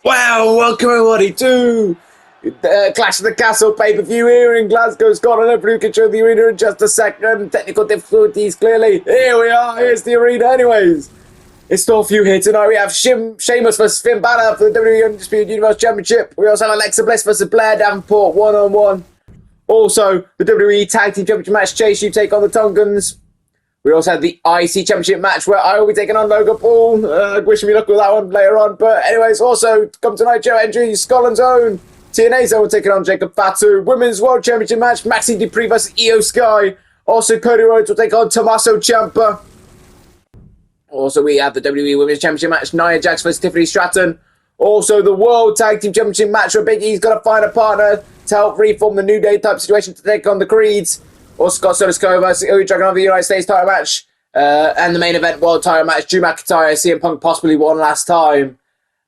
Wow, welcome everybody to Clash of the Castle pay-per-view here in Glasgow, Scotland. Hopefully we can show the arena in just a second. Technical difficulties, clearly. Here we are, here's the arena anyways. It's still a few here tonight. We have Sheamus versus Finn Balor for the WWE Undisputed Universe Championship. We also have Alexa Bliss versus Blair Davenport one-on-one. Also, the WWE Tag Team Championship match, Chase You take on the Tongans. We also had the IC Championship match where I will be taking on Logan Paul. Wishing me luck with that one later on. But anyways, also come tonight, Joe Hendry, Scotland's own. TNA Zone taking on Jacob Fatu. Women's World Championship match, Maxine Dupree versus Io Sky. Also, Cody Rhodes will take on Tommaso Ciampa. Also, we have the WWE Women's Championship match, Nia Jax versus Tiffany Stratton. Also, the World Tag Team Championship match where Big E's got to find a partner to help reform the New Day type situation to take on the Creeds. Or Scott Sotosco versus Ilja Dragunov, the United States title match. And the main event world title match, Drew McIntyre, CM Punk possibly won last time.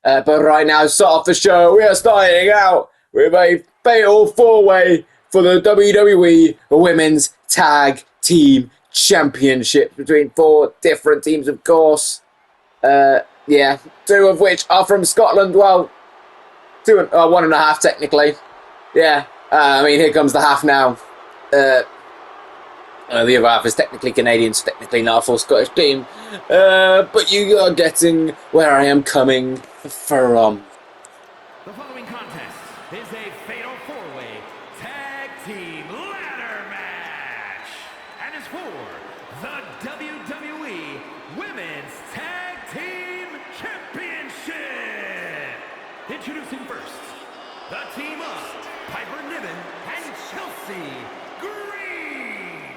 But right now, start off the show, we are starting out with a fatal four-way for the WWE Women's Tag Team Championship between four different teams, of course. Yeah, two of which are from Scotland. Well, one and a half technically. Yeah, I mean, here comes the half now. The other half is technically Canadian, so technically not a full Scottish team. But you are getting where I am coming from. The following contest is a fatal four-way tag team ladder match. And is for the WWE Women's Tag Team Championship. Introducing first, the team of Piper Niven and Chelsea Green.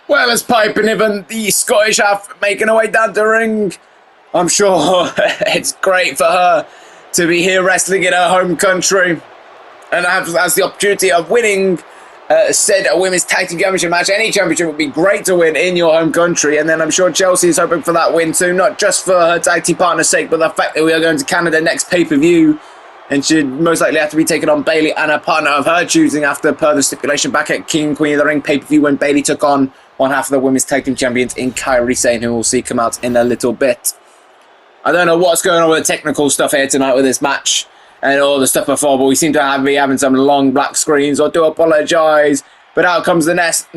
Well, as Piper Niven, the Scottish half, making her way down the ring. I'm sure it's great for her to be here wrestling in her home country and has the opportunity of winning said a Women's Tag Team Championship match. Any championship would be great to win in your home country, and then I'm sure Chelsea is hoping for that win too, not just for her tag team partner's sake, but the fact that we are going to Canada next pay-per-view and should most likely have to be taking on Bayley and a partner of her choosing after per the stipulation back at King Queen of the Ring pay-per-view when Bayley took on one half of the Women's Tag Team Champions in Kairi, Sane, who we'll see come out in a little bit. I don't know what's going on with the technical stuff here tonight with this match and all the stuff before, but we seem to be having some long black screens. I do apologise. But out comes the next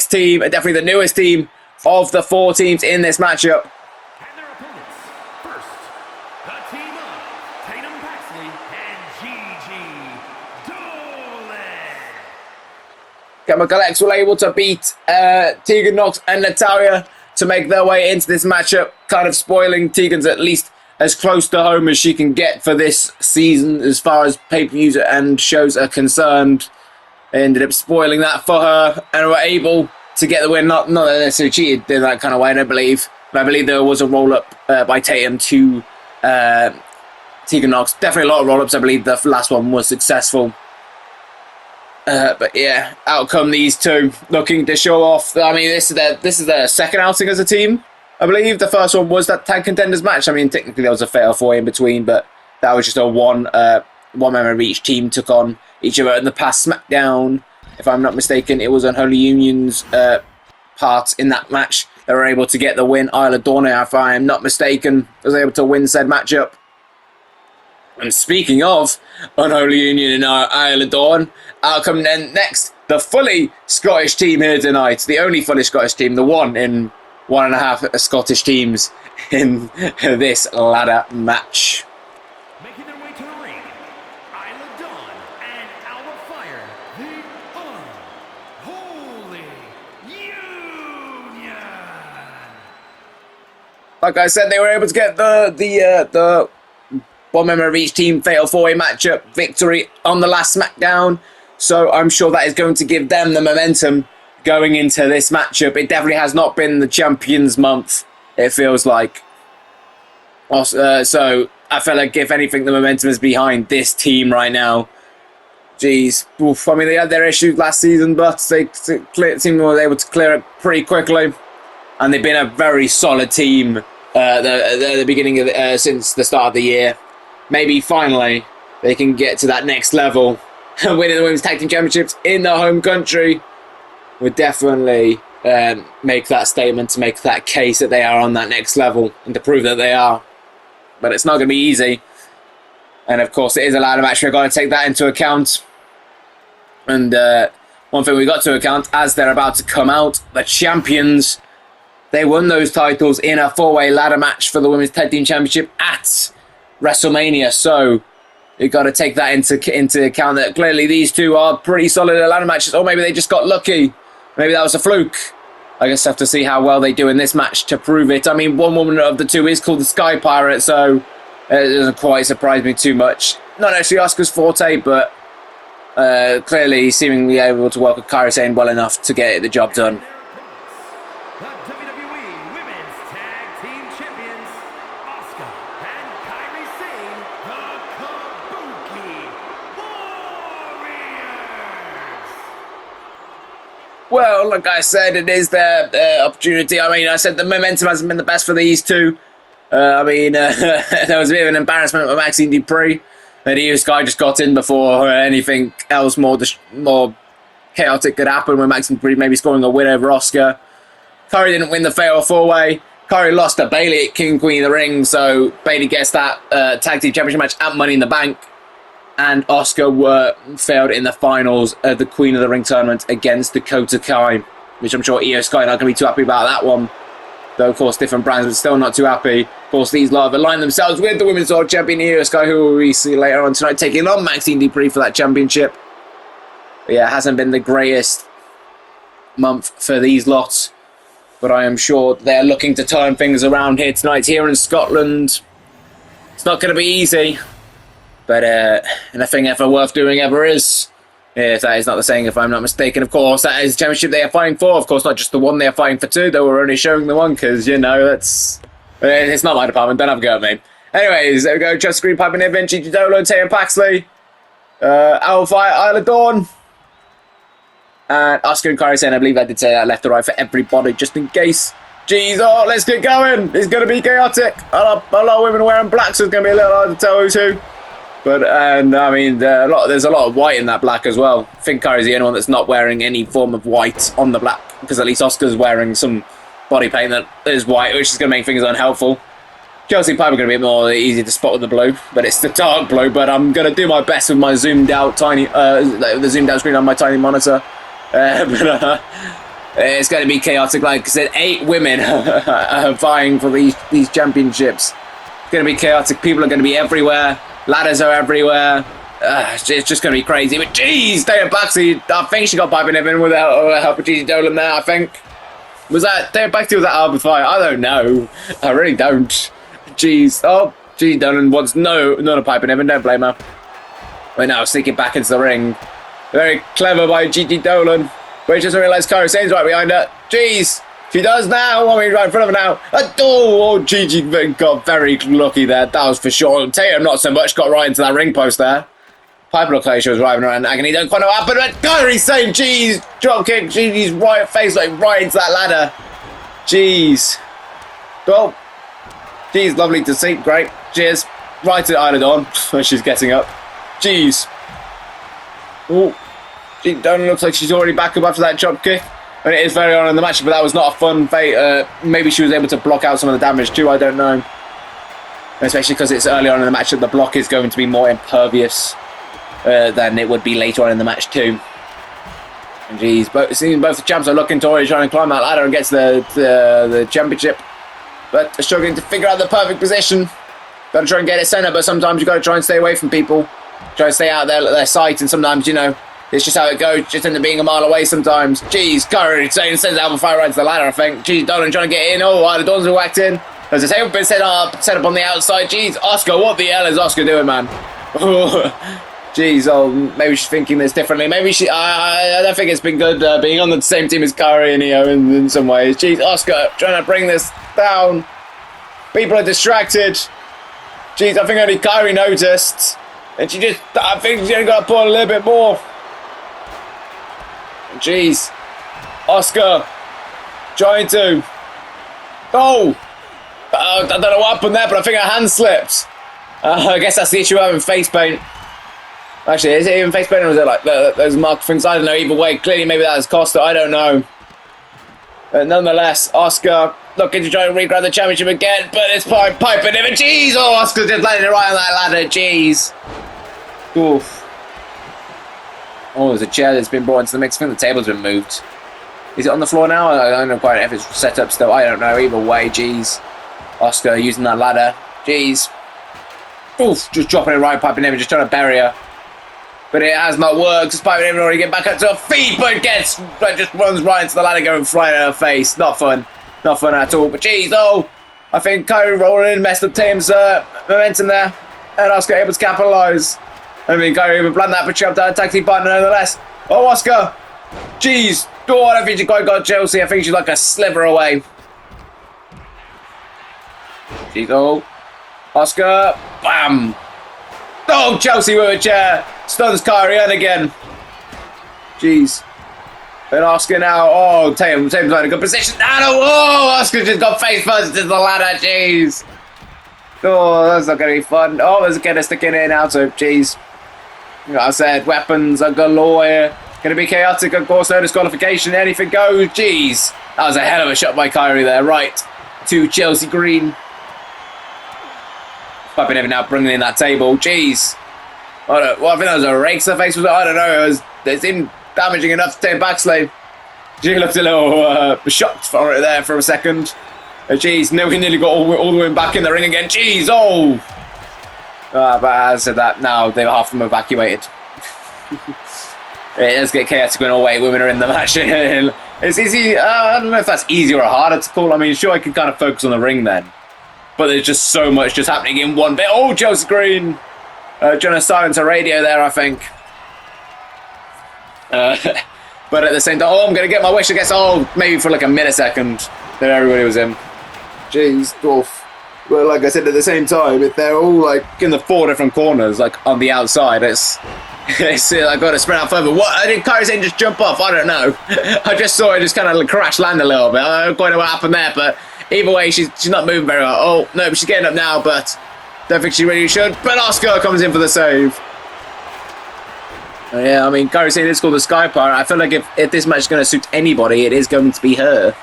team, definitely the newest team of the four teams in this matchup. And their opponents, first, the team of Tatum, Paxley, and Gigi, Dolin. Chemical X were able to beat Tegan Knox and Natalya to make their way into this matchup, kind of spoiling Tegan's at least as close to home as she can get for this season as far as pay-per-views and shows are concerned. They ended up spoiling that for her and were able to get the win. Not that they necessarily cheated in that kind of way, I don't believe. But I believe there was a roll-up by Tatum to Tegan Knox. Definitely a lot of roll-ups. I believe the last one was successful. But yeah, out come these two, looking to show off. I mean, this is their second outing as a team. I believe the first one was that tag contenders match. I mean, technically there was a fatal four in between, but that was just a one member of each team took on each other in the past SmackDown. If I'm not mistaken, it was Unholy Union's part in that match. They were able to get the win. Isla, if I am not mistaken, was able to win said matchup. And speaking of Unholy Union and Isla Dawn, out come then next the fully Scottish team here tonight. The only fully Scottish team, the one in one and a half Scottish teams in this ladder match. Making their way to the ring, Isla Dawn and Alba Fyre, the Unholy Union. Like I said, they were able to get the one member of each team fatal four-way matchup victory on the last SmackDown. So I'm sure that is going to give them the momentum going into this matchup. It definitely has not been the Champions Month, it feels like. So I feel like, if anything, the momentum is behind this team right now. Jeez. Oof. I mean, they had their issues last season, but they seemed they were able to clear it pretty quickly. And they've been a very solid team at the beginning of since the start of the year. Maybe finally they can get to that next level. Winning the Women's Tag Team Championships in their home country would definitely make that statement, to make that case that they are on that next level and to prove that they are. But it's not going to be easy. And of course, it is a ladder match. We've got to take that into account. And one thing we got to account, as they're about to come out, the champions, they won those titles in a 4-way ladder match for the Women's Tag Team Championship at WrestleMania. So you've got to take that into account, that clearly these two are pretty solid at ladder matches. Or maybe they just got lucky. Maybe that was a fluke. I guess have to see how well they do in this match to prove it. I mean, one woman of the two is called the Sky Pirate, so it doesn't quite surprise me too much. Not actually Asuka's forte, but clearly seemingly able to work with Kairi Sane well enough to get the job done. The WWE Women's Tag Team Champions, Asuka and Kairi Sane, the Kabuki Warriors. Well, like I said, it is their opportunity. I mean, I said the momentum hasn't been the best for these two. There was a bit of an embarrassment with Maxine Dupree. The US guy just got in before anything else more chaotic could happen, with Maxine Dupree maybe scoring a win over Asuka. Kairi didn't win the Fatal 4-Way. Kairi lost to Bayley at King Queen of the Ring, so Bayley gets that Tag Team Championship match at Money in the Bank. And Asuka failed in the finals of the Queen of the Ring tournament against Dakota Kai, which I'm sure Io Sky not going to be too happy about that one. Though, of course, different brands, but still not too happy. Of course, these lot have aligned themselves with the Women's World Champion Io Sky, who we see later on tonight taking on Maxine Dupree for that championship. But yeah, it hasn't been the greatest month for these lots. But I am sure they're looking to turn things around here tonight, here in Scotland. It's not going to be easy. But nothing ever worth doing ever is. If that is not the saying, if I'm not mistaken. Of course, that is the championship they are fighting for. Of course, not just the one, they are fighting for two. They were only showing the one because, you know, it's not my department. Don't have a go at me. Anyways, there we go. Just Screen Pipe and Niven, Gigi, Dolin, Tatum, Paxley, Alba, Isla, Dawn, and Asuka and Kairi Sane. I believe I did say that left or right for everybody, just in case. Jeez, oh, let's get going. It's going to be chaotic. A lot of women wearing black, so it's going to be a little hard to tell who's who. But, I mean, there's a lot of white in that black as well. I think Kairi's the only one that's not wearing any form of white on the black, because at least Asuka's wearing some body paint that is white, which is going to make things unhelpful. Chelsea Piper going to be a bit more easy to spot with the blue, but it's the dark blue. But I'm going to do my best with my zoomed out the zoomed out screen on my tiny monitor. It's going to be chaotic. Like I said, 8 women are vying for these championships. It's going to be chaotic. People are going to be everywhere. Ladders are everywhere. It's just going to be crazy. But jeez, Tatum Paxley, I think she got piping in with help of Gigi Dolin there, I think. Was that Tatum Paxley or was that Alba Fyre? I don't know. I really don't. Jeez. Oh, Gigi Dolin wants not a piping in, don't blame her. Right now, sneaking back into the ring. Very clever by Gigi Dolin. But she doesn't realise Kairi Sane's right behind her. Jeez. She does now. I mean, right in front of her now. Oh, Gigi got very lucky there. That was for sure. Tatum not so much. Got right into that ring post there. Piper looked like she was driving around agony. Don't quite know what happened. But Kairi Sane, jeez. Drop kick. Gigi's right face, like right into that ladder. Jeez. Well, jeez, lovely to see. Great. Cheers. Right to Isla Dawn when she's getting up. Jeez. Oh, she looks like she's already back up after that drop kick. And it is very on in the match, but that was not a fun fate. Maybe she was able to block out some of the damage too, I don't know. Especially because it's early on in the match that the block is going to be more impervious than it would be later on in the match too. And geez, both the champs are looking toward trying to climb that ladder and get to the championship. But they're struggling to figure out the perfect position. Got to try and get it centre, but sometimes you've got to try and stay away from people. Try and stay out of their sight, and sometimes, you know, it's just how it goes. Just end up being a mile away sometimes. Jeez, Kairi Sane sends Alba Fyre right to the ladder, I think. Jeez, Dolin trying to get in. Oh, Isla Dawn's been whacked in. There's a table been set up on the outside. Jeez, Asuka, what the hell is Asuka doing, man? Jeez, oh, maybe she's thinking this differently. Maybe she... I don't think it's been good being on the same team as Kairi and Io in some ways. Jeez, Asuka trying to bring this down. People are distracted. Jeez, I think only Kairi noticed. And I think she only got to pull a little bit more. Jeez. Asuka trying to... Oh! I don't know what happened there, but I think her hand slipped. I guess that's the issue of having face paint. Actually, is it even face paint or is it like those mark things? I don't know. Either way, clearly maybe that has cost her. I don't know. But nonetheless, Asuka looking to try and re-grab the championship again, but it's piping him. Jeez, oh, Asuka just landing it right on that ladder. Jeez. Oof. Oh, there's a chair that's been brought into the mix. I think the table's been moved. Is it on the floor now? I don't know quite if it's set up still. I don't know. Either way, jeez. Asuka using that ladder. Jeez. Oof, just dropping it right, piping him, just trying to bury her. But it has not worked. Despite being able to get back up to her feet, but just runs right into the ladder, going flying at her face. Not fun. Not fun at all. But jeez, oh, I think Kairi rolling in, messed up Tatum's momentum there. And Asuka able to capitalise. I mean, Kairi even planned that, but she up down a tag team partner nonetheless. Oh, Asuka. Jeez. Oh, I don't think she quite got Chelsea. I think she's like a sliver away. Jeez, oh. Asuka. Bam. Oh, Chelsea with a chair. Stuns Kairi in again. Jeez. And Asuka now. Oh, Tatum's in a good position. Oh, Asuka just got face first into the ladder. Jeez. Oh, that's not going to be fun. Oh, there's a kid sticking in now, so jeez. Like I said, weapons are galore here. Going to be chaotic, of course. No disqualification. Anything goes. Jeez. That was a hell of a shot by Kairi there. Right to Chelsea Green. Piping every now, bringing in that table. Jeez. I think that was a rake to the face. Was it? I don't know. It seemed damaging enough to take Paxley. She looked a little shocked for it there for a second. Jeez, no, he nearly got all the way back in the ring again. Jeez, oh! But as I said that, now they've half of them evacuated. It does get chaotic when all 8 women are in the match. It's easy. I don't know if that's easier or harder to call. I mean, sure, I could kind of focus on the ring then. But there's just so much just happening in one bit. Oh, Chelsea Green! Trying to silence her radio there, I think. But at the same time, oh, I'm going to get my wish, I guess. Oh, maybe for like a millisecond. Then everybody was in. Jeez, dwarf. But like I said, at the same time, if they're all like in the 4 different corners, like on the outside, it's I got to spread out further. What? Did Kairi Sane just jump off? I don't know. I just saw it just kind of like crash land a little bit. I don't quite know what happened there, but either way, she's not moving very well. Oh no, but she's getting up now, but don't think she really should. But Asuka comes in for the save. Yeah, I mean, Kairi Sane is called the Sky Pirate. I feel like if this match is going to suit anybody, it is going to be her.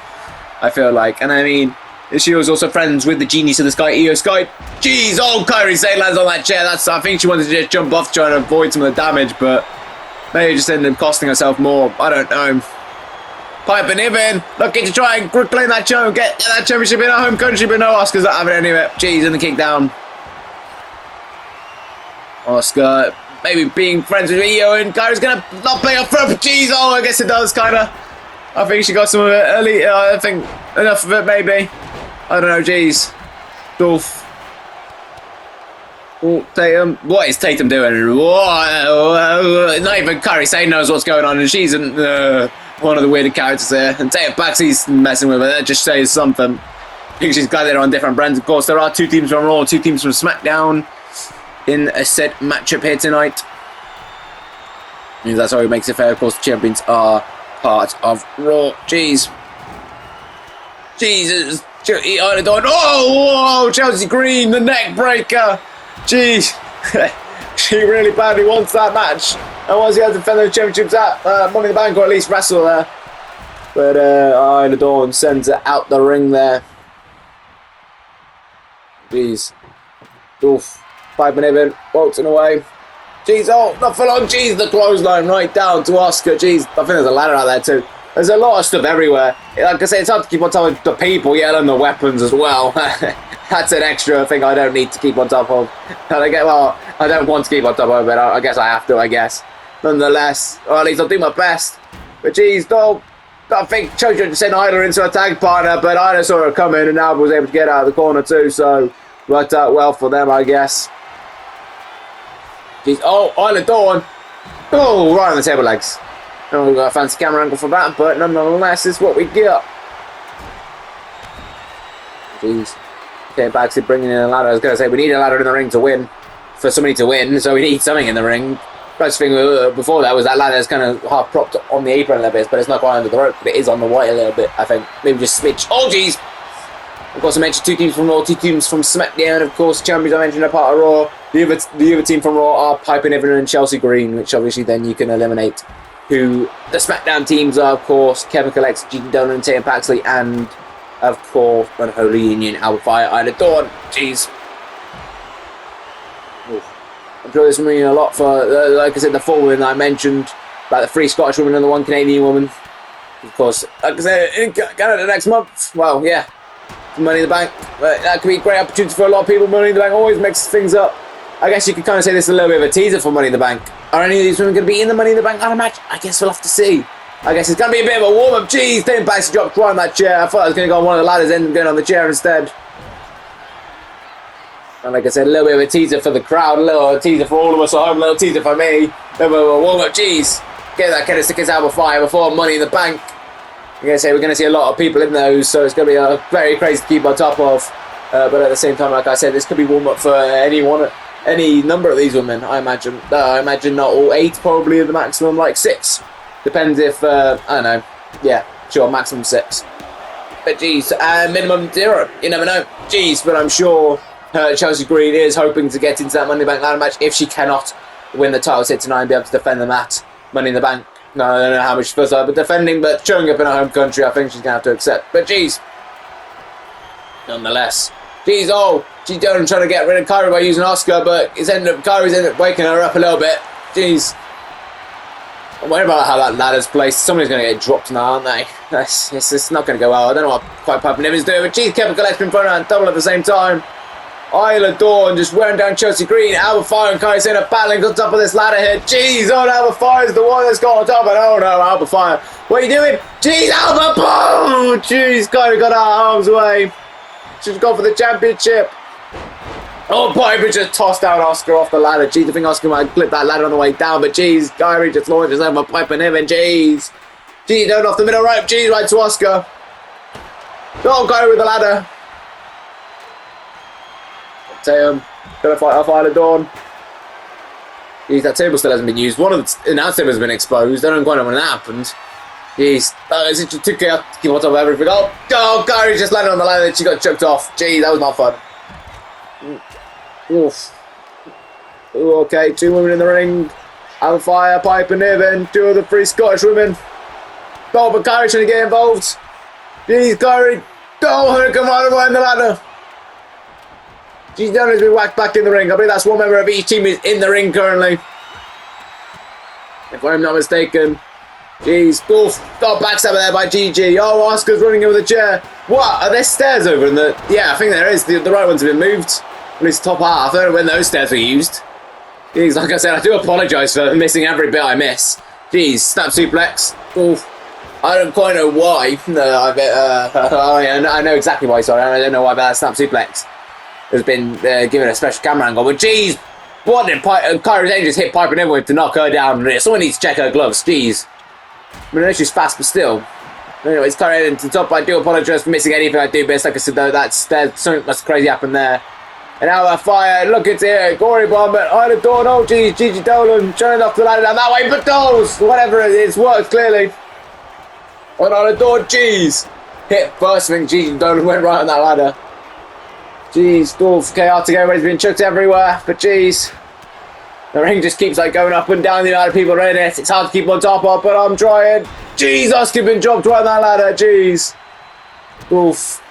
I feel like, and I mean, she was also friends with the genius of the Sky, Io Sky. Jeez, oh, Kairi Sane lands on that chair. I think she wanted to just jump off trying to avoid some of the damage, but maybe just ended up costing herself more. I don't know. Piping Niven, looking to try and claim that show, get that championship in our home country, but no, Asuka's not having any of it. Jeez, and the kick down. Asuka, maybe being friends with Io, and Kairi's gonna not play up front. Jeez, oh, I guess it does, kinda. I think she got some of it early. I think enough of it, maybe. I don't know, jeez. Dolph. Oh, Tatum. What is Tatum doing? Not even Kairi Sane knows what's going on, and she's one of the weirder characters there. And Tatum Paxley's messing with her. That just says something. I think she's glad they're on different brands. Of course, there are 2 teams from Raw, 2 teams from SmackDown in a set matchup here tonight. And that's how it makes it fair. Of course, the champions are part of Raw. Jeez. Jesus. Oh, Chelsea Green, the neck breaker. Jeez. She really badly wants that match. And once he has to defend those championships at Money in the Bank, or at least wrestle there. But Isla Dawn sends it out the ring there. Jeez. Oof. Piping Niven, waltzing away. Jeez, oh, not for long. Jeez, the clothesline right down to Asuka. Jeez, I think there's a ladder out there too. There's a lot of stuff everywhere. Like I say, it's hard to keep on top of the people, yet alone the weapons as well. That's an extra thing I don't need to keep on top of. Well, I don't want to keep on top of it, but I guess I have to, I guess. Nonetheless, or at least I'll do my best. But geez, I think Chojo sent Isla into a tag partner, but Isla saw her coming and Alba was able to get out of the corner too, so worked out well for them, I guess. Jeez, oh, Isla Dawn. Oh, right on the table legs. Oh, we've got a fancy camera angle for that, but nonetheless, it's what we get. Jeez. Okay, Backstage bringing in a ladder. I was going to say, we need a ladder in the ring to win. For somebody to win, so we need something in the ring. First thing before that was that ladder is kind of half propped on the apron a little bit, but it's not quite under the rope, but it is on the white a little bit, I think. Maybe just switch. Oh, jeez! Of course, I mentioned 2 teams from Raw, 2 teams from SmackDown. Of course, champions I mentioned are part of Raw. The other team from Raw are Piper Niven and Chelsea Green, which obviously then you can eliminate who the SmackDown teams are, of course, Chemical X, Gigi, Dolin, Tatum, Paxley, and, of course, Unholy Union, Alba, Fyre, Isla, Dawn. Jeez. I'm sure this will mean a lot for, like I said, the 4 women that I mentioned, about the 3 Scottish women and the 1 Canadian woman. Of course, like I said, in Canada next month, well, yeah, Money in the Bank. But that could be a great opportunity for a lot of people. Money in the Bank always mixes things up. I guess you could kind of say this is a little bit of a teaser for Money in the Bank. Are any of these women going to be in the Money in the Bank ladder match? I guess we'll have to see. I guess it's going to be a bit of a warm-up. Jeez, Tatum Paxley dropped right on that chair. I thought I was going to go on one of the ladders and going on the chair instead. And like I said, a little bit of a teaser for the crowd, a little teaser for all of us at home, a little teaser for me. A little bit of a warm-up. Jeez, get that kind of stickers Alba Fyre before Money in the Bank. I'm going to say we're going to see a lot of people in those, so it's going to be very crazy to keep on top of. But at the same time, like I said, this could be warm-up for any number of these women, I imagine. I imagine not all 8, probably the maximum, like 6. Depends if, I don't know. Yeah, sure, maximum 6. But geez, minimum 0. You never know. Geez, but I'm sure Chelsea Green is hoping to get into that Money in the Bank ladder match if she cannot win the title set tonight and be able to defend them at Money in the Bank. No, I don't know how much she's supposed to have, but defending, but showing up in her home country, I think she's going to have to accept. But geez, nonetheless. Geez, she's trying to get rid of Kairi by using Asuka, but Kairi's ended up waking her up a little bit. Jeez. I'm worried about how that ladder's placed. Somebody's going to get dropped now, aren't they? It's not going to go well. I don't know what quite Piper Niven's doing, but geez, Chemical X been thrown out and double at the same time. Isla Dawn just wearing down Chelsea Green. Alba Fyre and Kairi Sane are battling on top of this ladder here. Jeez, Alba Fyre's the one that's got on top. And oh no, Alba Fyre. What are you doing? Jeez, Alba! Boom! Jeez, Kairi got our arms away. She's gone for the championship. Oh, Piper just tossed down Asuka off the ladder. Jeez, I think Asuka might have clipped that ladder on the way down. But jeez, Kairi just launches over Piper Niven. Jeez. Jeez, down off the middle rope. Jeez, right to Asuka. Oh, Kairi with the ladder. Tatum, gonna fight off Isla Dawn. Jeez, that table still hasn't been used. One of the announce tables has been exposed. I don't quite know when that happened. Jeez, is it just too chaotic to keep on top of everything? Oh, Kairi just landed on the ladder and she got chucked off. Jeez, that was not fun. Oof. Ooh, okay, 2 women in the ring. Alba Fyre, Piper Niven, 2 of the 3 Scottish women. Oh, but Kairi trying to get involved. Jeez, Kairi. Oh, Hurricane right away in the ladder. She's done has been whacked back in the ring. I believe that's one member of each team is in the ring currently. If I'm not mistaken. Jeez. Oof. Oh, backstabber there by Gigi. Oh, Asuka's running over the chair. What? Are there stairs over in the... Yeah, I think there is. The right ones have been moved. At least the top half. I don't know when those stairs were used. Jeez, like I said, I do apologise for missing every bit I miss. Jeez. Snap suplex. Oof. I don't quite know why. I know exactly why, sorry. I don't know why, but that snap suplex has been given a special camera angle. But jeez, what did Kairi Sane just hit Piper Niven with to knock her down? Someone needs to check her gloves. Jeez. I mean, I know she's fast, but still. Anyways, Kairi into the top. I do apologise for missing anything I do miss. Like I said, though, there's something that's crazy happened there. And now that Fyre, look at it, Gory Bomb, Isla Dawn, oh geez, Gigi Dolin, turning off the ladder down that way, but those, whatever it is, works clearly. On Isla Dawn, jeez. Hit first thing, Gigi Dolin went right on that ladder. Jeez, Dolph, chaotic, everybody's been chucked everywhere, but jeez. The ring just keeps like going up and down, the amount of people in it. It's hard to keep on top of, but I'm trying. Jeez, Asuka been dropped right on that ladder, jeez. Oof.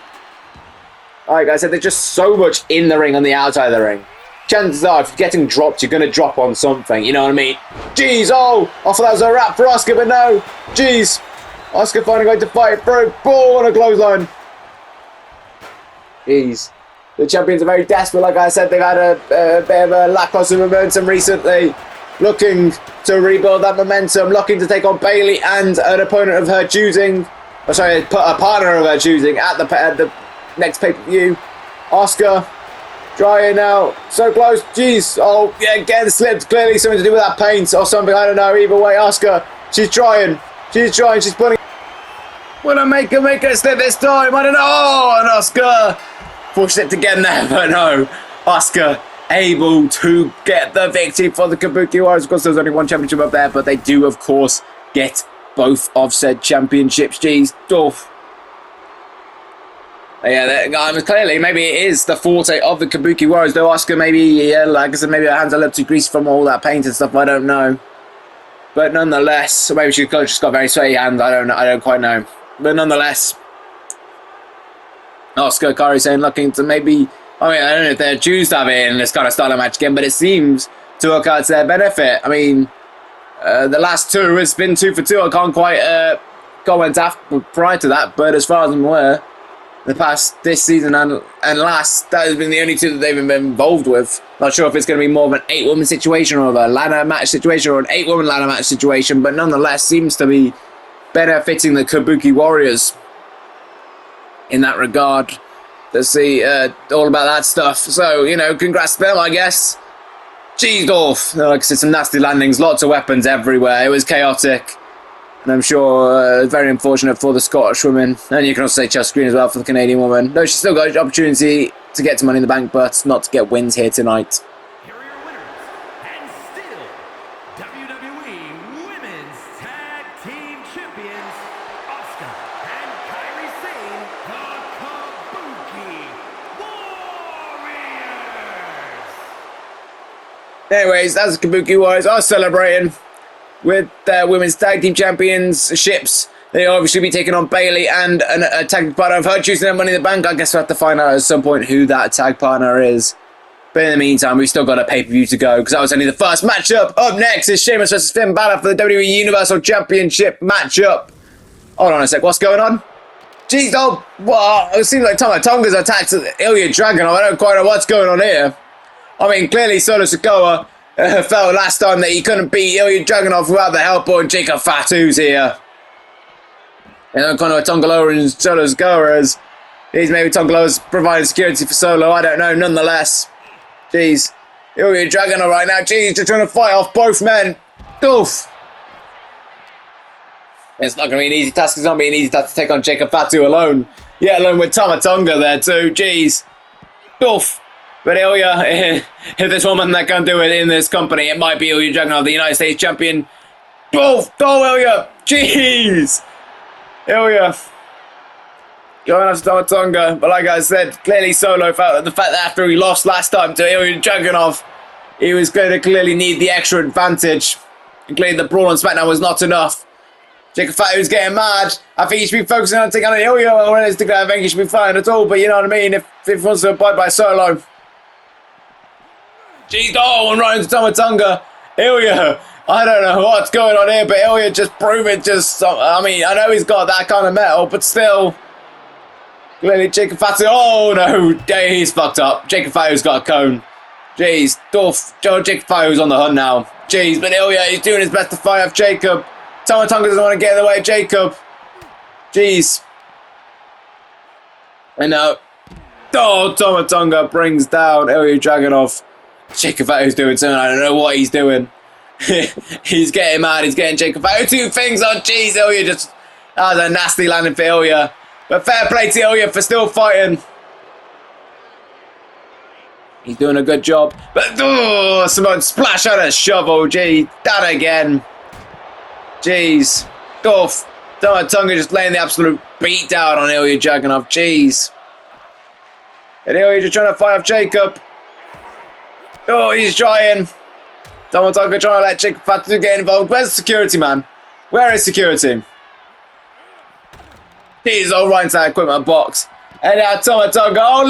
Like I said, there's just so much in the ring on the outside of the ring. Chances are, if you're getting dropped, you're going to drop on something, you know what I mean? Jeez, oh, I thought that was a wrap for Asuka, but no. Jeez. Asuka finally going to fight through. Ball on a clothesline. Jeez. The champions are very desperate. Like I said, they've had a bit of a lackluster momentum recently. Looking to rebuild that momentum. Looking to take on Bayley and an opponent of her choosing. Oh, sorry, a partner of her choosing at the next pay-per-view. Asuka. Trying now. So close. Jeez. Oh, yeah, again slipped. Clearly something to do with that paint or something. I don't know. Either way, Asuka. She's trying. She's trying. She's putting... Will I make her slip this time? I don't know. Oh, and Asuka pushed it again there, but no. Asuka able to get the victory for the Kabuki Warriors. Of course, there's only one championship up there, but they do, of course, get both of said championships. Jeez. Oof. Yeah, clearly, maybe it is the forte of the Kabuki Warriors, though Asuka maybe, yeah, like I said, maybe her hands are a little too greasy from all that paint and stuff, I don't know. But nonetheless, maybe she's just got very sweaty hands. I don't quite know. But nonetheless, Asuka, Kairi, Sane looking to maybe. I mean, I don't know if they're choose to have it in this kind of style of match again, but it seems to work out to their benefit. I mean, the last two has been 2 for 2. I can't quite comment after prior to that, but as far as I'm aware, the past this season and last, that has been the only two that they've been involved with. Not sure if it's going to be more of an 8-woman situation or a ladder match situation or an 8-woman ladder match situation, but nonetheless seems to be benefiting the Kabuki Warriors in that regard. To see all about that stuff. So, you know, congrats to them, I guess. Jeez, Dolph. Like I said, some nasty landings, lots of weapons everywhere. It was chaotic. And I'm sure very unfortunate for the Scottish woman. And you can also say chest screen as well for the Canadian woman. No, she's still got the opportunity to get to Money in the Bank, but not to get wins here tonight. Here are your winners, and still WWE Women's Tag Team Champions, Asuka and Kairi Sane, the Kabuki Warriors. Anyways, that's the Kabuki Warriors are celebrating with their Women's Tag Team Championships. They'll obviously be taking on Bayley and a tag partner of her choosing their Money in the Bank. I guess we'll have to find out at some point who that tag partner is. But in the meantime, we've still got a pay-per-view to go because that was only the first matchup. Up next is Sheamus versus Finn Balor for the WWE Universal Championship matchup. Hold on a sec, what's going on? Jeez, oh, well, it seems like Tonga's attacked Ilja Dragunov. I don't quite know what's going on here. I mean, clearly Solo Sikoa felt last time that he couldn't beat Ilja Dragunov without the help of Jacob Fatu's here. And kind of Tonga and Solo Sikoa as he's maybe Tonga providing security for Solo. I don't know, nonetheless. Jeez. Ilja Dragunov right now. Jeez, just trying to fight off both men. Oof. It's not going to be an easy task. It's not going to be an easy task to take on Jacob Fatu alone. Yeah, alone with Tonga there too. Jeez. Oof. But Ilja, if there's one man that can do it in this company, it might be Ilja Dragunov, the United States champion. Oof. Go Ilja. Jeez. Ilja. Going after Tonga. But like I said, clearly Solo felt that the fact that after he lost last time to Ilja Dragunov, he was going to clearly need the extra advantage. And clearly the Brawl on SmackDown was not enough. Jacob Fatu's getting mad. I think he should be focusing on taking on Ilja. Or I think he should be fine at all. But you know what I mean? If he wants to abide by Solo. Jeez, oh, and right into Tonga. Ilja. I don't know what's going on here, but Ilja just proving just... I mean, I know he's got that kind of metal, but still... Clearly, Jacob Fatu... Oh, no. He's fucked up. Jacob Fatu's got a cone. Jeez. Jacob Fatu's on the hunt now. Jeez, but Ilja, he's doing his best to fight off Jacob. Tonga doesn't want to get in the way of Jacob. Jeez. And now... Oh, Tonga brings down Ilja Dragunov. Jacob Fatu's doing something. I don't know what he's doing. He's getting mad. He's getting Jacob Fatu. 2 things. Oh, jeez. Ilja just... That was a nasty landing for Ilja. But fair play to Ilja for still fighting. He's doing a good job. But, oh, someone splash out a shovel. Gee, that again. Jeez. Tonga just laying the absolute beat down on Ilja Dragunov. Jeez. And Ilja just trying to fight off Jacob. Oh, he's trying. Tonga trying to let Jacob Fatu get involved. Where's security, man? Where is security? He's all right into that equipment box. And now Tonga, oh,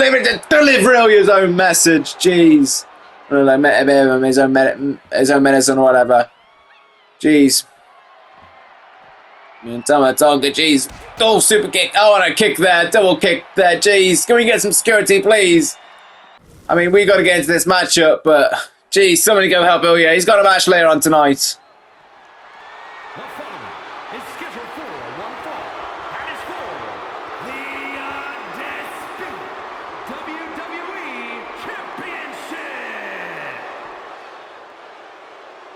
deliver Ilja's own message. Jeez. Like, his own medicine or whatever. Jeez. And Tonga, jeez. Oh, super kick. Oh, and a kick there. Double kick there. Jeez. Can we get some security, please? I mean, we got to get into this matchup, but... Jeez, somebody go help Ilja. He's got a match later on tonight. The following is scheduled for one fall. That is for the Undisputed WWE Championship.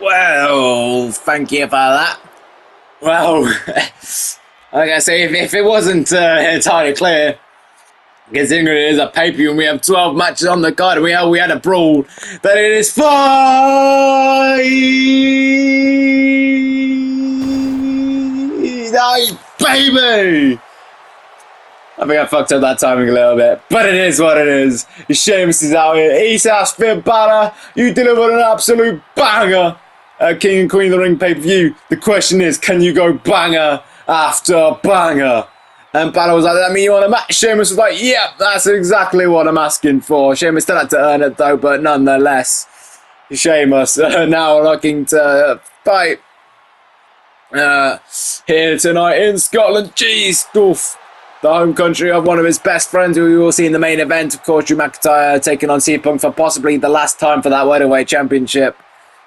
Well, thank you for that. Well, like I say, if it wasn't entirely clear, considering it is a pay-per-view and we have 12 matches on the card and we had a brawl, that it is Fyre! Nice, baby! I think I fucked up that timing a little bit, but it is what it is. Sheamus is out here. He says, Finn Balor, you delivered an absolute banger. King and Queen of the Ring pay-per-view. The question is, can you go banger after banger? And Balor was like, that mean you want a match? Sheamus was like, yep, that's exactly what I'm asking for. Sheamus still had to earn it though, but nonetheless, Sheamus now looking to fight here tonight in Scotland. Jeez, oof. The home country of one of his best friends, who we will see in the main event. Of course, Drew McIntyre taking on CM Punk for possibly the last time for that Welterweight Championship,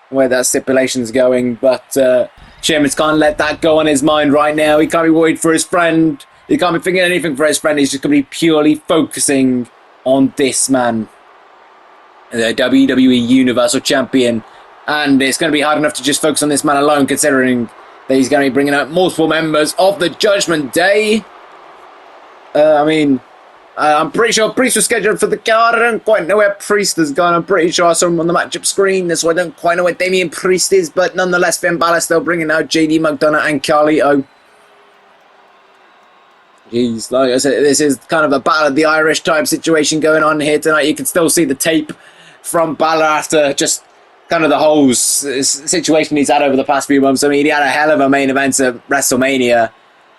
where that stipulation's going. But Sheamus can't let that go on his mind right now. He can't be worried for his friend. He can't be thinking anything for his friend. He's just going to be purely focusing on this man, the WWE Universal Champion. And it's going to be hard enough to just focus on this man alone, considering that he's going to be bringing out multiple members of the Judgment Day. I'm pretty sure Priest was scheduled for the card. I don't quite know where Priest has gone. I'm pretty sure I saw him on the matchup screen, so I don't quite know where Damian Priest is. But nonetheless, Finn Balor still bringing out JD McDonagh and Carlito. Jeez, like I said, this is kind of a Battle of the Irish type situation going on here tonight. You can still see the tape from Balor after just kind of the whole situation he's had over the past few months. I mean, he had a hell of a main event at WrestleMania.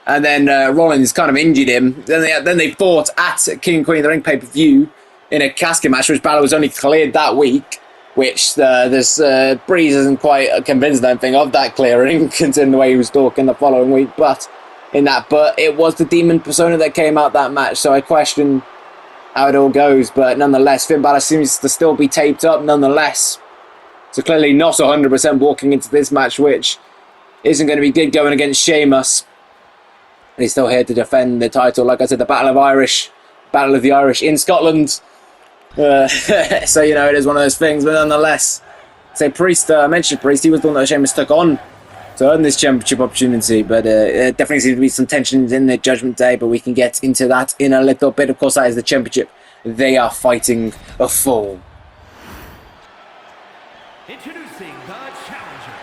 And then Rollins kind of injured him. Then they fought at King and Queen of the Ring pay-per-view in a casket match, which Balor was only cleared that week, which Breeze isn't quite convinced, I don't think, of that clearing, considering the way he was talking the following week. But it was the Demon Persona that came out that match, so I question how it all goes. But nonetheless, Finn Balor seems to still be taped up nonetheless. So clearly not 100% walking into this match, which isn't going to be good going against Sheamus. He's still here to defend the title. Like I said, the Battle of the Irish in Scotland. So, you know, it is one of those things. But nonetheless, say Priest, I mentioned Priest, he was the one that Sheamus took on to earn this championship opportunity. But there definitely seems to be some tensions in the Judgment Day, but we can get into that in a little bit. Of course, that is the championship they are fighting for. Introducing the challenger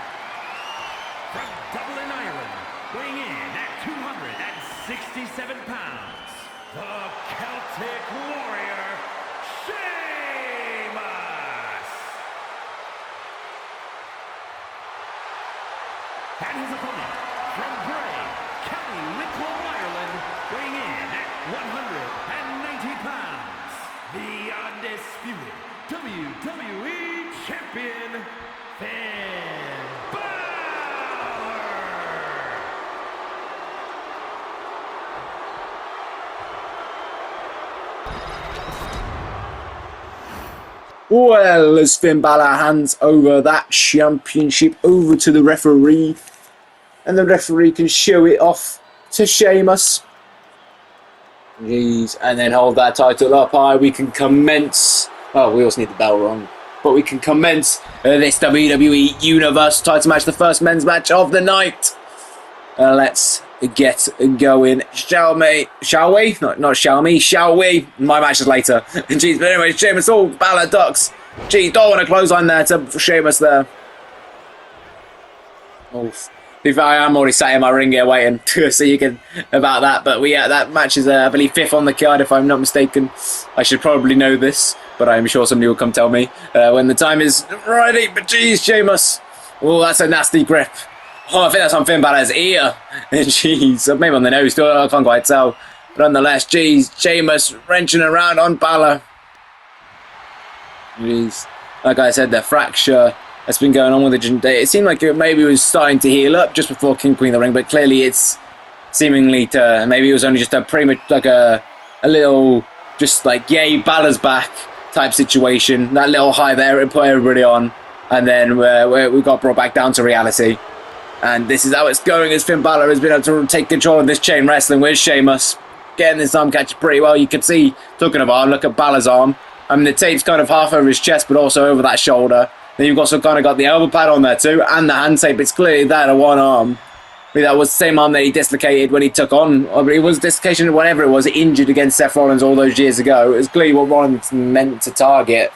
from Dublin, Ireland, weighing in at 267 pounds, the Celtic Warrior, Sheamus! And his opponent from Bray, County Wicklow, Ireland, weighing in at 190 pounds, the undisputed WWE Champion, Finn Balor! Well, as Finn Balor hands over that championship over to the referee, and the referee can show it off to Sheamus. Jeez, and then hold that title up high. We can commence. Oh, we also need the bell wrong. But we can commence this WWE Universal title match, the first men's match of the night. Let's get going, shall we? Not shall me, shall we? My match is later. Jeez, but anyway, Sheamus, Balor ducks. Jeez, don't want to clothesline there to Sheamus there. Oof. I am already sat in my ring here waiting to see you can about that. But that match is, I believe, 5th on the card, if I'm not mistaken. I should probably know this, but I'm sure somebody will come tell me when the time is ready. But geez, Sheamus. Oh, that's a nasty grip. Oh, I think that's on Finn Balor's ear. Jeez, maybe on the nose, still, I can't quite tell. But nonetheless, geez, Sheamus wrenching around on Balor. Jeez. Like I said, the fracture that's been going on with the Judgment Day. It seemed like it maybe was starting to heal up just before King Queen of the Ring, but clearly it's seemingly to, maybe it was only just a pretty much like a little, just like, yay, Balor's back type situation. That little high there, it put everybody on, and then we got brought back down to reality. And this is how it's going, as Finn Balor has been able to take control of this chain wrestling with Sheamus. Getting this arm catch pretty well. You can see, talking of arm, look at Balor's arm. I mean, the tape's kind of half over his chest, but also over that shoulder. Then you've also kind of got the elbow pad on there too, and the hand tape. It's clearly that on one arm. I mean, that was the same arm that he dislocated when he took on, or it was dislocation, whatever it was, injured against Seth Rollins all those years ago. It was clearly what Rollins meant to target.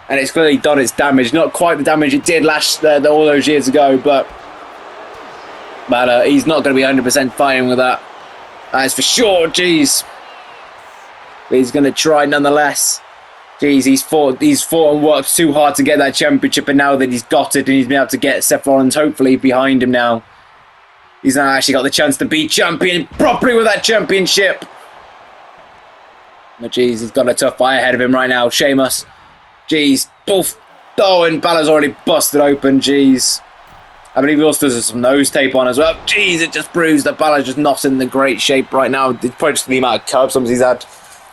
And it's clearly done its damage. Not quite the damage it did all those years ago, but he's not going to be 100% fighting with that. That is for sure, jeez. But he's going to try nonetheless. Jeez, he's fought and worked too hard to get that championship, and now that he's got it, and he's been able to get Seth Rollins hopefully behind him now, he's now actually got the chance to be champion properly with that championship. But jeez, he's got a tough fight ahead of him right now. Sheamus. Jeez. Oof. Oh, and Balor's already busted open. Jeez. I believe he also does some nose tape on as well. Jeez, it just proves that Balor's just not in the great shape right now. It's probably just the amount of curb he's had.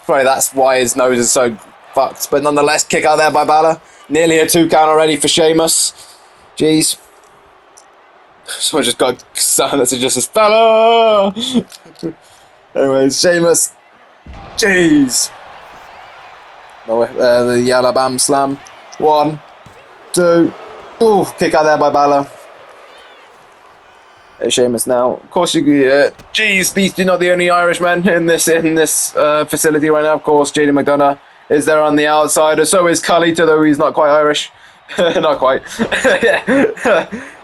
Probably that's why his nose is so fucked. But nonetheless, kick out there by Balor. Nearly a 2 count already for Sheamus. Jeez. Someone just got silence and just says, Balor! Anyways, Sheamus. Jeez. The Alabama slam. 1, 2. Ooh, kick out there by Balor. Sheamus now. Of course, jeez, these are not the only Irishmen in this facility right now. Of course, JD McDongah is there on the outside. So is Carlito, though he's not quite Irish. Not quite.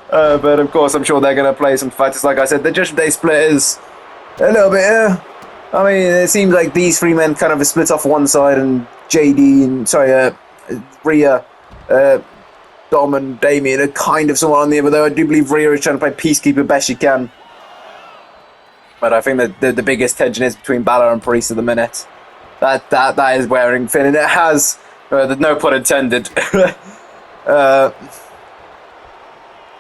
But of course, I'm sure they're going to play some fighters. Like I said, the Judgment Day split is a little bit. I mean, it seems like these 3 men kind of split off one side, and JD and Rhea, Dom and Damien are kind of somewhat on the other. Though I do believe Rhea is trying to play peacekeeper best she can. But I think that the biggest tension is between Balor and Priest at the minute. That is wearing thin, and it has. No pun intended.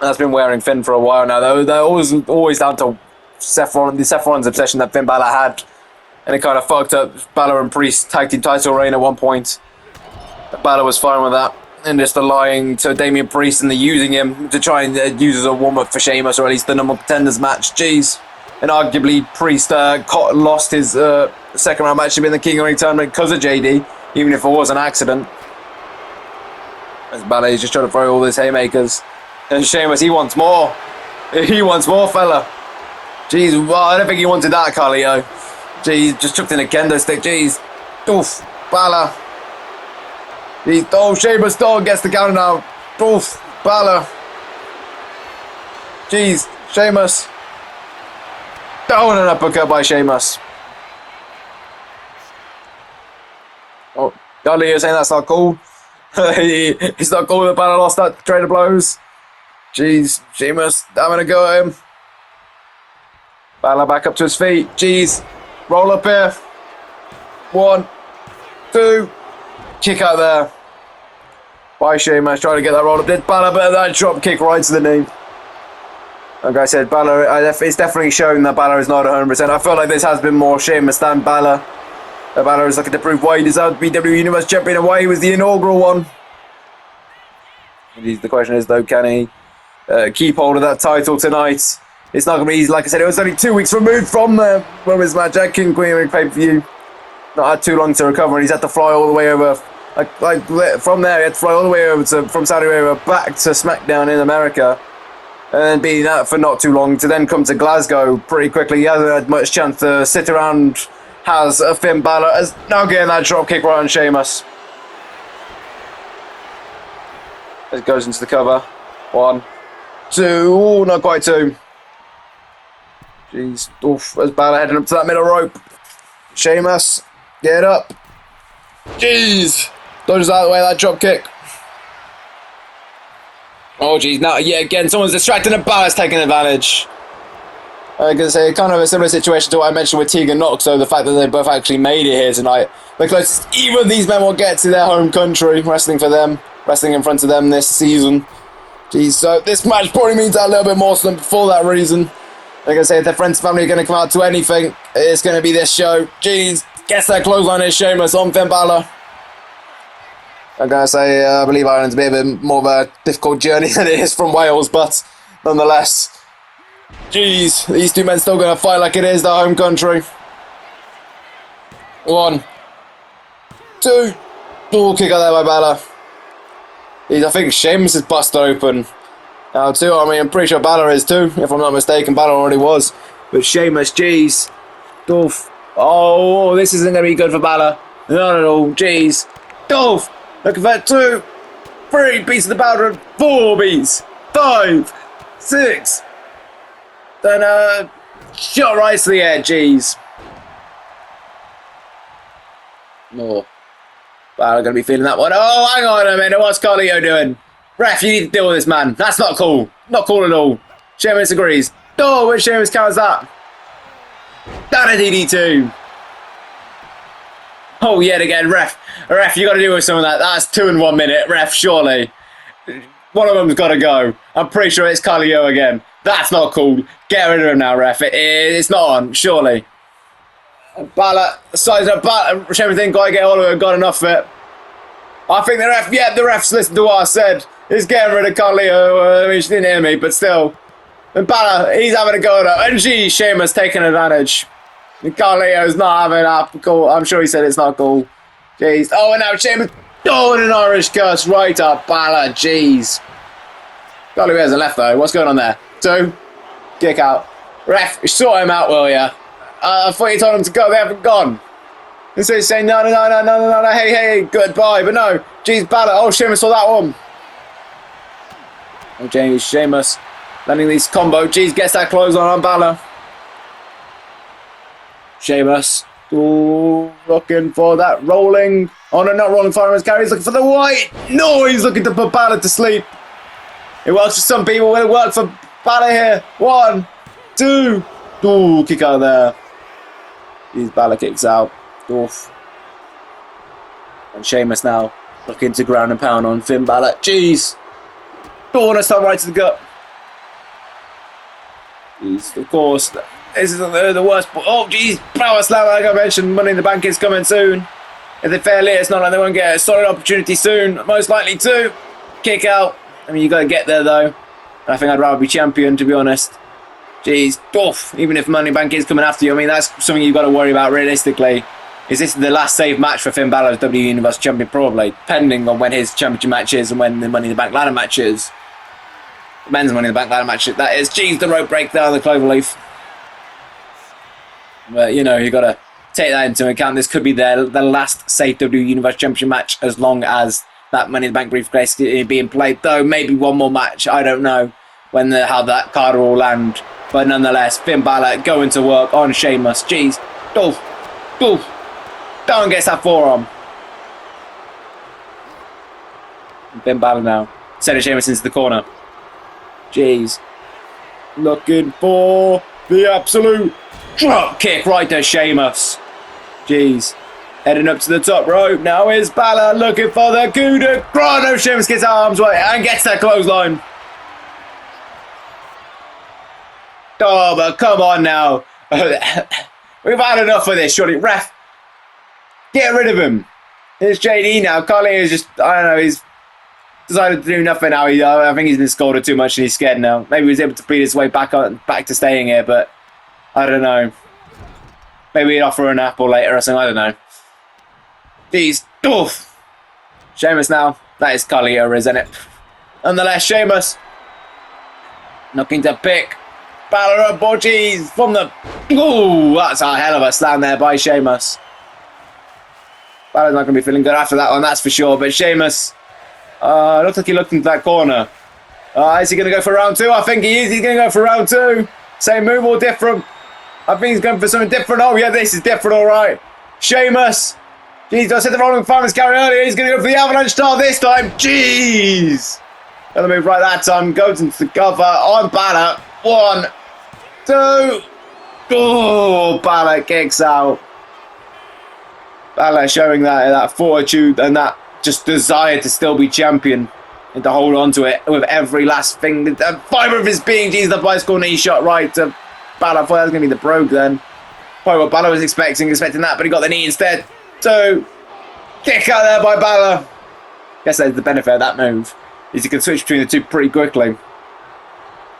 That's been wearing thin for a while now. Though they're always down to Seth Rollins' obsession that Finn Balor had. And it kind of fucked up Balor and Priest tag team title reign at one point. Balor was fine with that. And just lying to Damian Priest and using him to try and use as a warm-up for Sheamus, or at least the number contenders match. Jeez. And arguably Priest lost his second round match to be in the King of the Ring tournament because of JD, even if it was an accident. As Balor is just trying to throw all these haymakers. And Sheamus, he wants more. He wants more, fella. Jeez, well, I don't think he wanted that, Carlito. Jeez, just chucked in a kendo stick. Jeez. Oof. Balor. Jeez. Oh, Sheamus gets the counter now. Oof. Balor. Jeez. Sheamus. Oh, and an uppercut by Sheamus. Oh, Carlito saying that's not cool. He's not cool that Balor lost that trade of blows. Jeez. Sheamus having a go at him. Balor back up to his feet. Jeez. Roll up here. 1, 2. Kick out there. By Sheamus. Trying to get that roll up. Did Balor, but that drop kick right to the knee. Like I said, Balor, it's definitely shown that Balor is not 100%. I feel like this has been more Sheamus than Balor. Balor is looking to prove why he deserved to be WWE Universe Champion and why he was the inaugural one. The question is, though, can he keep hold of that title tonight? It's not going to be easy. Like I said, it was only 2 weeks removed from the women's match at King Queen Ring pay-per-view. Not had too long to recover, and he's had to fly all the way over. From there, he had to fly all the way over from Saudi Arabia back to SmackDown in America. And then being that for not too long to then come to Glasgow pretty quickly. He hasn't had much chance to sit around. Has Finn Balor as now getting that drop kick right on Sheamus. It goes into the cover. 1, 2. Ooh, not quite 2. Jeez. Oof, as Balor heading up to that middle rope. Sheamus, get up. Jeez. Dodges out of the way of that drop kick. Oh, jeez. Now, yeah, again, someone's distracting and Balor's taking advantage. I was going to say, kind of a similar situation to what I mentioned with Tegan Nox, so the fact that they both actually made it here tonight. The closest either of these men will get to their home country, wrestling for them, wrestling in front of them this season. Jeez, so this match probably means that a little bit more to them for that reason. Like I say, if their friends and family are going to come out to anything, it's going to be this show. Jeez, guess that clothesline is Sheamus on Finn Balor. I'm going to say, I believe Ireland's a bit more of a difficult journey than it is from Wales, but nonetheless, jeez, these 2 men still going to fight like it is their home country. 1, 2. Ooh, kick out there by Balor. I think Sheamus is busted open. Now, 2, I mean, I'm pretty sure Balor is too, if I'm not mistaken. Balor already was. But Sheamus, jeez. Dolph. Oh, this isn't going to be good for Balor. Not at all. Jeez. Dolph. Look at that. 2, 3 beats of the Balor. 4 beats. 5, 6. Then, shot right to the head. Jeez. More. Balor going to be feeling that one. Oh, hang on a minute. What's Carlito doing? Ref, you need to deal with this, man. That's not cool. Not cool at all. Sheamus agrees. Oh, but Sheamus counts that. Down a DD2. Oh, yet again, ref, you got to deal with some of that. That's 2 in 1 minute, ref, surely. One of them's got to go. I'm pretty sure it's Carlito again. That's not cool. Get rid of him now, ref. It's not on, surely. Balor, size of Balor, Sheamus didn't got to get all of it, got enough of it. I think the ref's listened to what I said. He's getting rid of Carlito. I mean, she didn't hear me, but still. And Balor, he's having a go at her. And Sheamus taking advantage. And Carlito's not having that cool. I'm sure he said it's not cool. Jeez. Oh, and now Sheamus. Oh, and an Irish curse right up Balor. Jeez. Carlito hasn't left though. What's going on there? 2. Kick out. Ref, sort him out, will ya? I thought you told them to go. They haven't gone. And so he's saying, no. Hey, goodbye. But no. Jeez, Balor. Oh, Sheamus saw that one. Oh, James, Sheamus. Landing these combo. Jeez, gets that close on Balor. Sheamus. Ooh, looking for that rolling. Oh, no, not rolling fireman's carry. He's looking for the white. No, he's looking to put Balor to sleep. It works for some people. Will it work for Balor here? 1, 2. Ooh, kick out of there. These Balor kicks out. Oof. And Sheamus now looking to ground and pound on Finn Balor. Jeez. Oh, and a start right to the gut. Jeez, of course. This is the worst. Oh, jeez. Power slam, like I mentioned. Money in the Bank is coming soon. If they fail it, it's not like they won't get a solid opportunity soon. Most likely to kick out. I mean, you got to get there, though. And I think I'd rather be champion, to be honest. Jeez. Oof. Even if Money in the Bank is coming after you, I mean, that's something you've got to worry about realistically. Is this the last safe match for Finn Balor as WWE Universal Champion? Probably. Depending on when his championship match is and when the Money in the Bank ladder match is. Men's Money in the Bank ladder match, that is. Jeez, the rope break there on the cloverleaf. But, you know, you got to take that into account. This could be the last safe WWE Universal Championship match as long as that Money in the Bank briefcase is being played. Though, maybe one more match. I don't know how that card will land. But nonetheless, Finn Balor going to work on Sheamus. Jeez. Oof. Down gets that forearm. And Finn Balor now. Sending Sheamus into the corner. Jeez. Looking for the absolute drop kick right to Sheamus. Jeez. Heading up to the top rope. Now is Balor looking for the coup de grace. No, Sheamus gets arms away and gets that clothesline. Oh, but come on now. We've had enough of this, surely. Ref, get rid of him. It's JD now. Carlito is just, I don't know, he's decided to do nothing now. I think he's been scolded too much and he's scared now. Maybe he was able to beat his way back to staying here, but I don't know. Maybe he'd offer an apple later or something, I don't know. Jeez. Oof. Sheamus now. That is Carlito, isn't it? Nonetheless, Sheamus looking to pick Balor up, jeez, from the... Ooh, that's a hell of a slam there by Sheamus. Balor's not going to be feeling good after that one, that's for sure. But Sheamus, looks like he looked into that corner. Is he going to go for round 2? I think he is. He's going to go for round 2. Same move or different? I think he's going for something different. Oh, yeah, this is different, all right. Sheamus. Jeez, I said the rolling farmers carry earlier. He's going to go for the avalanche star this time. Jeez. Another move right that time. Goes into the cover on Balor. 1, 2. Oh, Balor kicks out. Balor showing that fortitude and that just desire to still be champion and to hold on to it with every last thing. The fibre of his being. Jeez, the bicycle knee shot right to Balor. I thought that was going to be the brogue then. Probably what Balor was expecting that, but he got the knee instead. 2. Kick out there by Balor. Guess that's the benefit of that move, is you can switch between the two pretty quickly.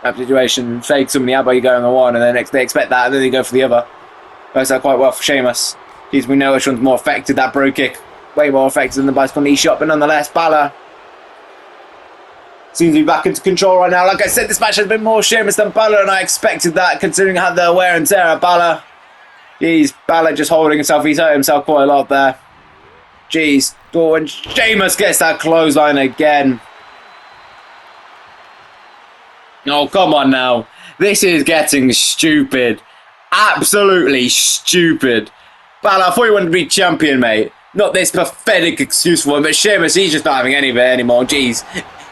That situation, fake somebody out by you go on the one, and then next they expect that, and then they go for the other. Works out quite well for Sheamus. Jeez, we know which one's more effective, that bro kick. Way more effective than the bicycle knee shot, but nonetheless, Balor seems to be back into control right now. Like I said, this match has been more Sheamus than Balor, and I expected that, considering how the wear and tear of Balor. Jeez, Balor just holding himself. He's hurt himself quite a lot there. Jeez. Oh, and Sheamus gets that clothesline again. Oh, come on now. This is getting stupid. Absolutely stupid. Balor, I thought you wanted to be champion, mate. Not this pathetic excuse for him, but Sheamus, he's just not having any of it anymore. Jeez.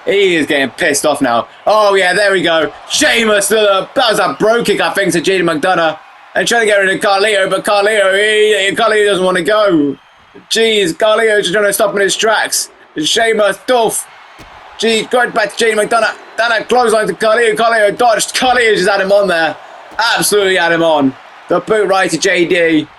He is getting pissed off now. Oh, yeah, there we go. Sheamus, that was a bro kick, I think, to Gigi McDongah. And trying to get rid of Carlito, but Carlito doesn't want to go. Jeez, Carlito's just trying to stop him in his tracks. Sheamus, Dolph. Jeez, going back to Gigi McDongah. Then a clothesline to Carlito. Carlito dodged. Carlito just had him on there. Absolutely had him on. The boot right to JD.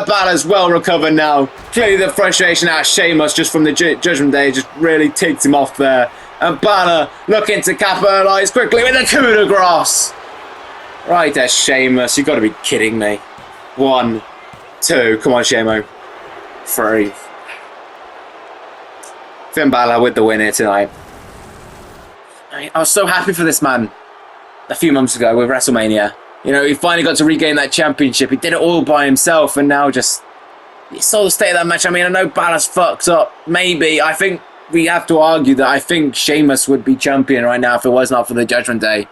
Balor's well recovered now. Clearly the frustration out of Sheamus just from the Judgment Day just really ticked him off there. And Balor looking to capitalise quickly with a coup de grace. Right there, Sheamus. You've got to be kidding me. 1, 2. Come on, Sheamus. 3. Finn Balor with the win here tonight. I was so happy for this man a few months ago with WrestleMania. You know, he finally got to regain that championship. He did it all by himself, and now just... You saw the state of that match. I mean, I know Balor's fucked up. Maybe. I think we have to argue that I think Sheamus would be champion right now if it was not for the Judgment Day.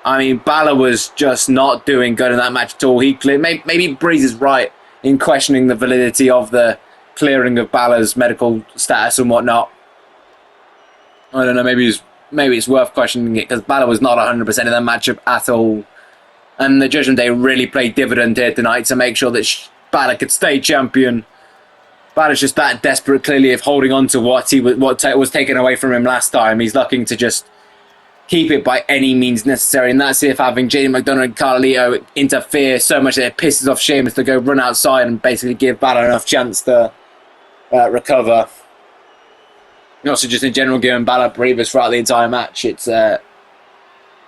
I mean, Balor was just not doing good in that match at all. He cleared... Maybe Breeze is right in questioning the validity of the clearing of Balor's medical status and whatnot. I don't know, maybe it's worth questioning it, because Balor was not 100% in that matchup at all. And the Judgment Day really played dividend here tonight to make sure that Balor could stay champion. Balor's just that desperate, clearly, of holding on to what was taken away from him last time. He's looking to just keep it by any means necessary, and that's if having Gigi McDongah and Carlito interfere so much that it pisses off Sheamus to go run outside and basically give Balor enough chance to recover. And also just in general giving Balor breathers throughout the entire match. It's,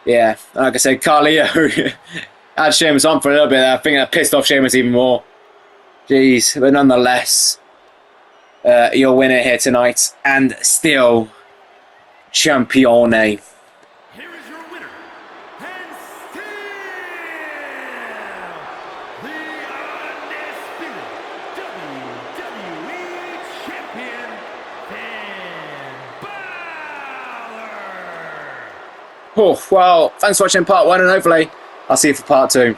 yeah, like I said, Carlito had Sheamus on for a little bit there. I think that pissed off Sheamus even more. Jeez, but nonetheless, your winner here tonight, and still Champione. Here is your winner, and still the undisputed WWE Champion, Finn Balor. Oh, well, thanks for watching part 1, and hopefully I'll see you for part 2.